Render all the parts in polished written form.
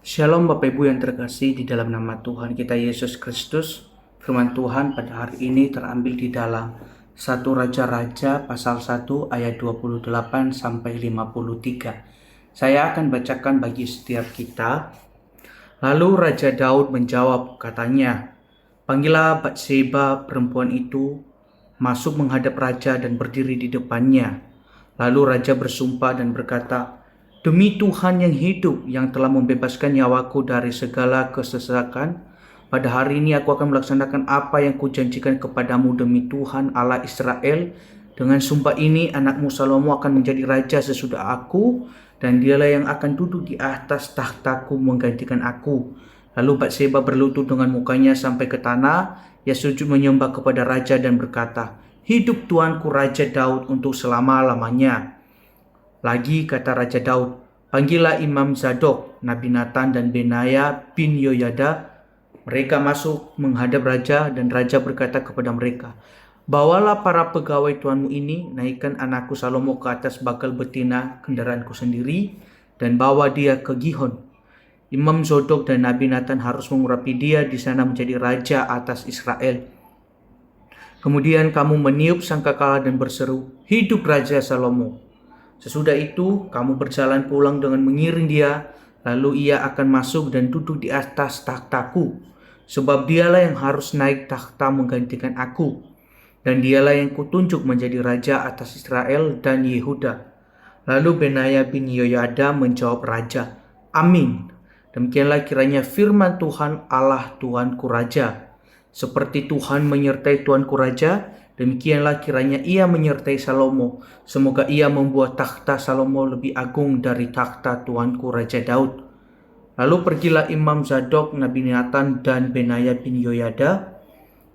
Shalom Bapak Ibu yang terkasih di dalam nama Tuhan kita Yesus Kristus. Firman Tuhan pada hari ini terambil di dalam 1 Raja-Raja pasal 1 ayat 28 sampai 53. Saya akan bacakan bagi setiap kita. Lalu Raja Daud menjawab, katanya, "Panggillah Batseba perempuan itu masuk menghadap raja dan berdiri di depannya." Lalu raja bersumpah dan berkata, "Demi Tuhan yang hidup yang telah membebaskan nyawaku dari segala kesesakan, pada hari ini aku akan melaksanakan apa yang kujanjikan kepadamu demi Tuhan Allah Israel. Dengan sumpah ini anakmu Salomo akan menjadi raja sesudah aku, dan dialah yang akan duduk di atas takhtaku menggantikan aku." Lalu Batseba berlutut dengan mukanya sampai ke tanah. Ia sujud menyembah kepada raja dan berkata, "Hidup tuanku Raja Daud untuk selama-lamanya." Lagi kata Raja Daud, "Panggillah Imam Zadok, Nabi Nathan dan Benaya bin Yoyada." Mereka masuk menghadap raja dan raja berkata kepada mereka, "Bawalah para pegawai tuanmu ini, naikkan anakku Salomo ke atas bakal betina kendaraanku sendiri dan bawa dia ke Gihon. Imam Zadok dan Nabi Nathan harus mengurapi dia di sana menjadi raja atas Israel. Kemudian kamu meniup sangkakala dan berseru, 'Hidup Raja Salomo!' Sesudah itu kamu berjalan pulang dengan mengiring dia, lalu ia akan masuk dan duduk di atas takhtaku, sebab dialah yang harus naik takhta menggantikan aku, dan dialah yang kutunjuk menjadi raja atas Israel dan Yehuda." Lalu Benaya bin Yoyada menjawab raja, "Amin. Demikianlah kiranya firman Tuhan Allah Tuanku Raja. Seperti Tuhan menyertai Tuanku Raja, demikianlah kiranya ia menyertai Salomo. Semoga ia membuat takhta Salomo lebih agung dari takhta Tuanku Raja Daud." Lalu pergilah Imam Zadok, Nabi Nathan dan Benaya bin Yoyada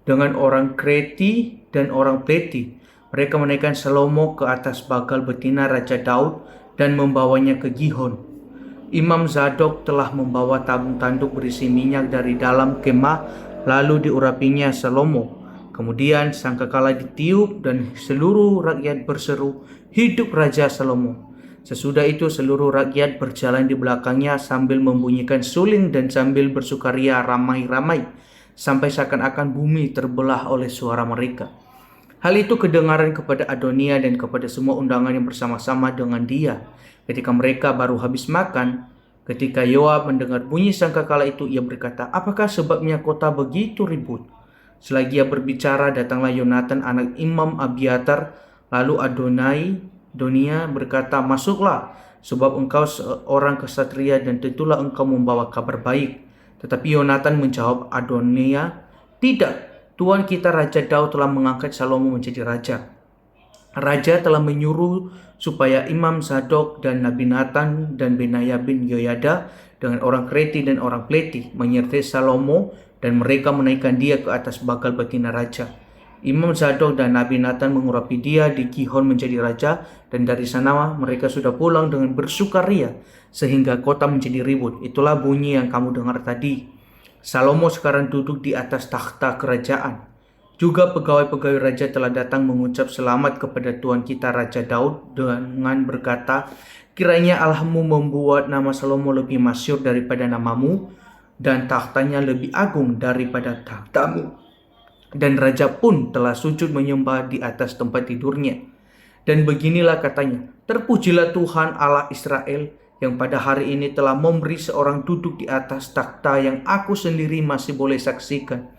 dengan orang Kreti dan orang Pleti. Mereka menaikkan Salomo ke atas bakal betina Raja Daud dan membawanya ke Gihon. Imam Zadok telah membawa tabung tanduk berisi minyak dari dalam kemah, lalu diurapinya Salomo. Kemudian sangkakala ditiup dan seluruh rakyat berseru, "Hidup Raja Salomo!" Sesudah itu seluruh rakyat berjalan di belakangnya sambil membunyikan suling dan sambil bersukaria ramai-ramai, sampai seakan-akan bumi terbelah oleh suara mereka. Hal itu kedengaran kepada Adonia dan kepada semua undangan yang bersama-sama dengan dia. Ketika mereka baru habis makan, ketika Yoab mendengar bunyi sangkakala itu, ia berkata, "Apakah sebabnya kota begitu ribut?" Selagi ia berbicara, datanglah Yonatan anak Imam Abiatar. Lalu Adonia berkata, "Masuklah, sebab engkau seorang kesatria dan tentulah engkau membawa kabar baik." Tetapi Yonatan menjawab Adonia, "Tidak, Tuan kita Raja Daud telah mengangkat Salomo menjadi raja. Raja telah menyuruh supaya Imam Zadok dan Nabi Nathan dan Benaya bin Yoyada dengan orang Kreti dan orang Pleti menyertai Salomo, dan mereka menaikkan dia ke atas bakal betina raja. Imam Zadok dan Nabi Nathan mengurapi dia di Gihon menjadi raja, dan dari sana mereka sudah pulang dengan bersukaria sehingga kota menjadi ribut. Itulah bunyi yang kamu dengar tadi. Salomo sekarang duduk di atas takhta kerajaan. Juga pegawai-pegawai raja telah datang mengucap selamat kepada Tuan kita Raja Daud dengan berkata, "Kiranya Allahmu membuat nama Salomo lebih masyhur daripada namamu, dan takhtanya lebih agung daripada takhtamu." Dan raja pun telah sujud menyembah di atas tempat tidurnya. Dan beginilah katanya, "Terpujilah Tuhan Allah Israel, yang pada hari ini telah memberi seorang duduk di atas takhta yang aku sendiri masih boleh saksikan."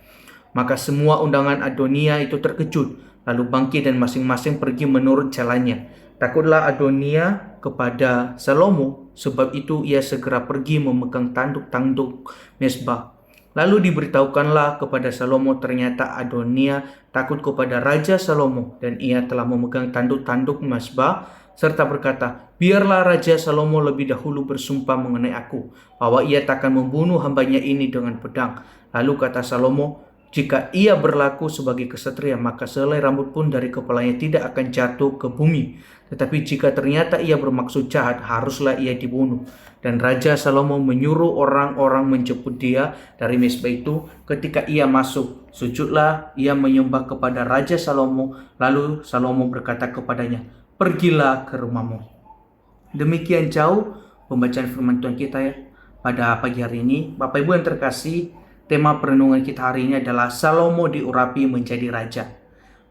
Maka semua undangan Adonia itu terkejut, lalu bangkit dan masing-masing pergi menurut jalannya. Takutlah Adonia kepada Salomo, sebab itu ia segera pergi memegang tanduk-tanduk mezbah. Lalu diberitahukanlah kepada Salomo, ternyata Adonia takut kepada Raja Salomo, dan ia telah memegang tanduk-tanduk mezbah serta berkata, "Biarlah Raja Salomo lebih dahulu bersumpah mengenai aku, bahwa ia takkan membunuh hambanya ini dengan pedang." Lalu kata Salomo, "Jika ia berlaku sebagai kesatria, maka sehelai rambut pun dari kepalanya tidak akan jatuh ke bumi. Tetapi jika ternyata ia bermaksud jahat, haruslah ia dibunuh." Dan Raja Salomo menyuruh orang-orang menjemput dia dari mezbah itu. Ketika ia masuk, sujudlah ia menyembah kepada Raja Salomo. Lalu Salomo berkata kepadanya, "Pergilah ke rumahmu." Demikian jauh pembacaan firman Tuhan kita ya. pada pagi hari ini. Bapak Ibu yang terkasih, tema perenungan kita hari ini adalah Salomo diurapi menjadi raja.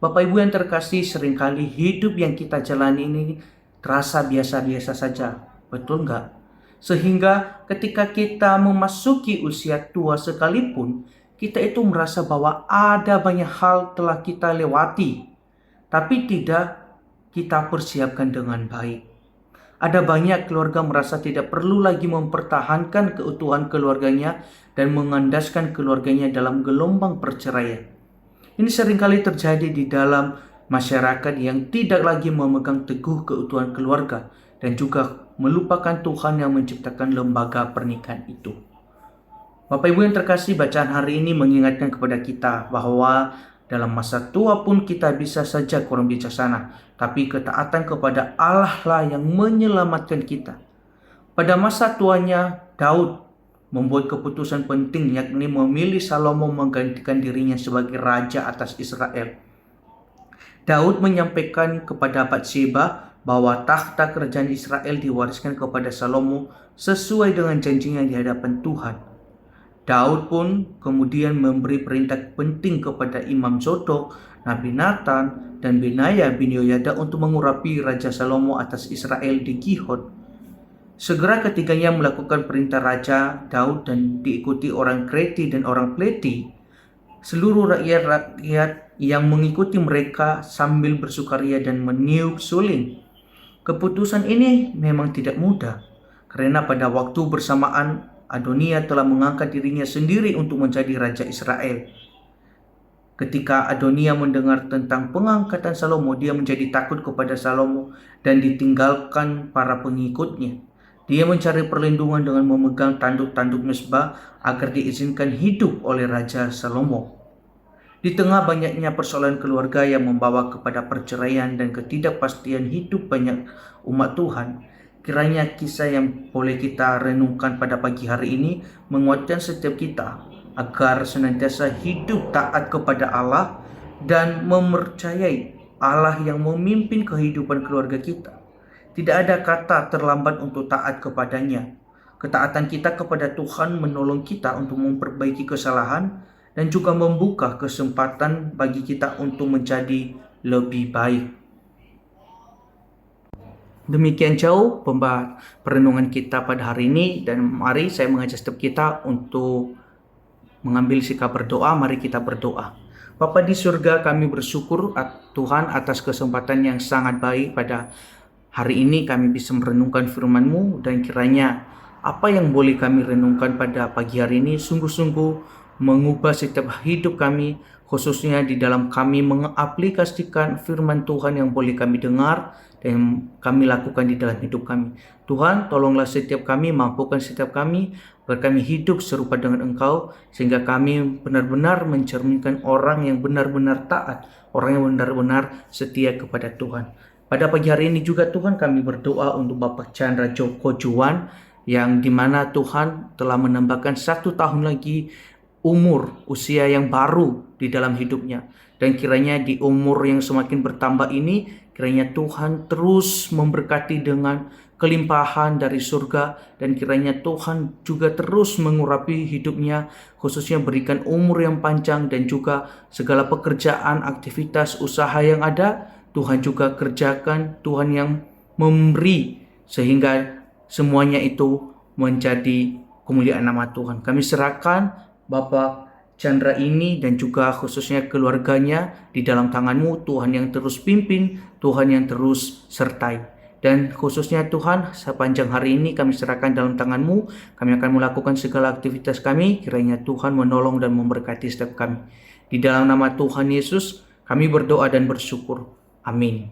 Bapak Ibu yang terkasih, seringkali hidup yang kita jalani ini terasa biasa-biasa saja. Betul nggak? Sehingga ketika kita memasuki usia tua sekalipun, kita itu merasa bahwa ada banyak hal telah kita lewati, tapi tidak kita persiapkan dengan baik. Ada banyak keluarga merasa tidak perlu lagi mempertahankan keutuhan keluarganya dan mengandaskan keluarganya dalam gelombang perceraian. Ini seringkali terjadi di dalam masyarakat yang tidak lagi memegang teguh keutuhan keluarga dan juga melupakan Tuhan yang menciptakan lembaga pernikahan itu. Bapak Ibu yang terkasih, bacaan hari ini mengingatkan kepada kita bahwa dalam masa tua pun kita bisa saja kurang bijaksana, tapi ketaatan kepada Allah lah yang menyelamatkan kita. Pada masa tuanya, Daud membuat keputusan penting, yakni memilih Salomo menggantikan dirinya sebagai raja atas Israel. Daud menyampaikan kepada Batseba bahwa takhta kerajaan Israel diwariskan kepada Salomo sesuai dengan janjinya di hadapan Tuhan. Daud pun kemudian memberi perintah penting kepada Imam Zadok, Nabi Nathan, dan Benaya bin Yehoyada untuk mengurapi Raja Salomo atas Israel di Gihon. Segera ketiganya melakukan perintah Raja Daud dan diikuti orang Kreti dan orang Pleti. Seluruh rakyat yang mengikuti mereka sambil bersukaria dan meniup suling. Keputusan ini memang tidak mudah, karena pada waktu bersamaan Adonia telah mengangkat dirinya sendiri untuk menjadi raja Israel. Ketika Adonia mendengar tentang pengangkatan Salomo, dia menjadi takut kepada Salomo dan ditinggalkan para pengikutnya. Dia mencari perlindungan dengan memegang tanduk-tanduk mezbah agar diizinkan hidup oleh Raja Salomo. Di tengah banyaknya persoalan keluarga yang membawa kepada perceraian dan ketidakpastian hidup banyak umat Tuhan, kiranya kisah yang boleh kita renungkan pada pagi hari ini menguatkan setiap kita agar senantiasa hidup taat kepada Allah dan mempercayai Allah yang memimpin kehidupan keluarga kita. Tidak ada kata terlambat untuk taat kepadanya. Ketaatan kita kepada Tuhan menolong kita untuk memperbaiki kesalahan dan juga membuka kesempatan bagi kita untuk menjadi lebih baik. Demikian jauh perenungan kita pada hari ini, dan mari saya mengajak setiap kita untuk mengambil sikap berdoa. Mari kita berdoa. Bapa di surga, kami bersyukur Tuhan atas kesempatan yang sangat baik pada hari ini kami bisa merenungkan firman-Mu, dan kiranya apa yang boleh kami renungkan pada pagi hari ini sungguh-sungguh mengubah setiap hidup kami, khususnya di dalam kami mengaplikasikan firman Tuhan yang boleh kami dengar dan kami lakukan di dalam hidup kami. Tuhan, tolonglah setiap kami, mampukan setiap kami, agar kami hidup serupa dengan Engkau, sehingga kami benar-benar mencerminkan orang yang benar-benar taat, orang yang benar-benar setia kepada Tuhan. Pada pagi hari ini juga Tuhan, kami berdoa untuk Bapak Chandra Joko Juwan, yang dimana Tuhan telah menambahkan 1 tahun lagi usia yang baru di dalam hidupnya. Dan kiranya di umur yang semakin bertambah ini, kiranya Tuhan terus memberkati dengan kelimpahan dari surga, dan kiranya Tuhan juga terus mengurapi hidupnya, khususnya berikan umur yang panjang dan juga segala pekerjaan, aktivitas, usaha yang ada, Tuhan juga kerjakan, Tuhan yang memberi, sehingga semuanya itu menjadi kemuliaan nama Tuhan. Kami serahkan Bapak Chandra ini dan juga khususnya keluarganya di dalam tangan-Mu, Tuhan yang terus pimpin, Tuhan yang terus sertai. Dan khususnya Tuhan, sepanjang hari ini kami serahkan dalam tangan-Mu. Kami akan melakukan segala aktivitas kami, kiranya Tuhan menolong dan memberkati setiap kami. Di dalam nama Tuhan Yesus, kami berdoa dan bersyukur. Amin.